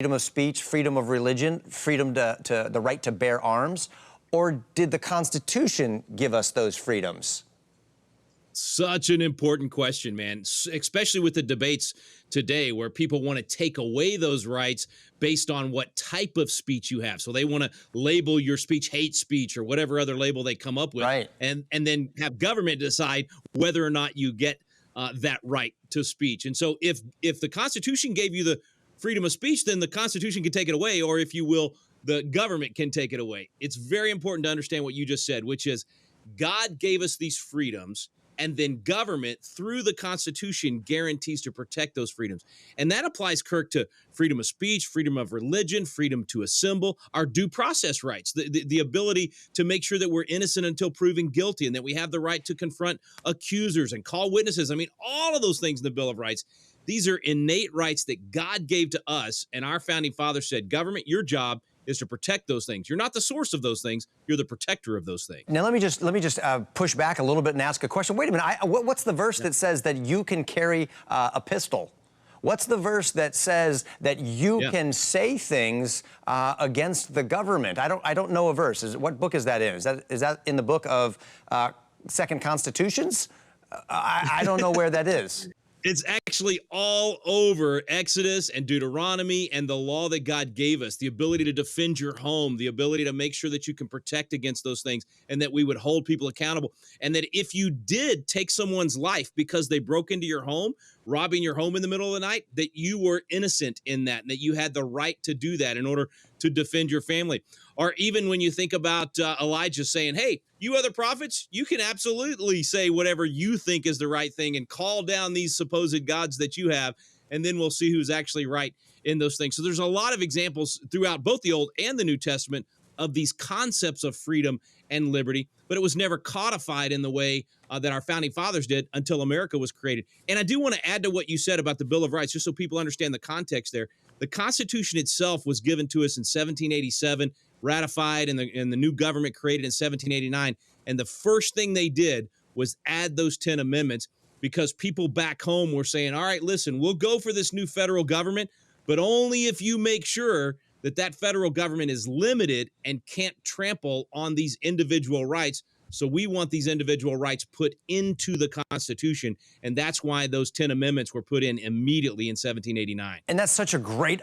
of speech, freedom of religion, freedom to the right to bear arms? Or did the Constitution give us those freedoms? Such an important question, man, especially with the debates today where people want to take away those rights based on what type of speech you have. So they want to label your speech hate speech or whatever other label they come up with, Right. and then have government decide whether or not you get that right to speech. And so if the Constitution gave you the freedom of speech, then the Constitution can take it away, or if you will, the government can take it away. It's very important to understand what you just said, which is God gave us these freedoms, and then government, through the Constitution, guarantees to protect those freedoms. And that applies, Kirk, to freedom of speech, freedom of religion, freedom to assemble, our due process rights, the ability to make sure that we're innocent until proven guilty, and that we have the right to confront accusers and call witnesses. I mean, all of those things in the Bill of Rights, these are innate rights that God gave to us. And our founding fathers said, government, your job is to protect those things. You're not the source of those things. You're the protector of those things. Now, let me just push back a little bit and ask a question. Wait a minute. What's the verse that says that you can carry a pistol? What's the verse that says that you can say things against the government? I don't know a verse. What book is that in? Is that in the book of Second Constitutions? I don't know where that is. It's actually all over Exodus and Deuteronomy and the law that God gave us, the ability to defend your home, the ability to make sure that you can protect against those things, and that we would hold people accountable. And that if you did take someone's life because they broke into your home, robbing your home in the middle of the night, that you were innocent in that, and that you had the right to do that in order to defend your family. Or even when you think about Elijah saying, hey, you other prophets, you can absolutely say whatever you think is the right thing and call down these supposed gods that you have, and then we'll see who's actually right in those things. So there's a lot of examples throughout both the Old and the New Testament of these concepts of freedom and liberty, but it was never codified in the way that our founding fathers did until America was created. And I do want to add to what you said about the Bill of Rights, just so people understand the context there. The Constitution itself was given to us in 1787, ratified, and the new government created in 1789. And the first thing they did was add those 10 amendments, because people back home were saying, all right, listen, we'll go for this new federal government, but only if you make sure that that federal government is limited and can't trample on these individual rights. So we want these individual rights put into the Constitution. And that's why those 10 amendments were put in immediately in 1789. And that's such a great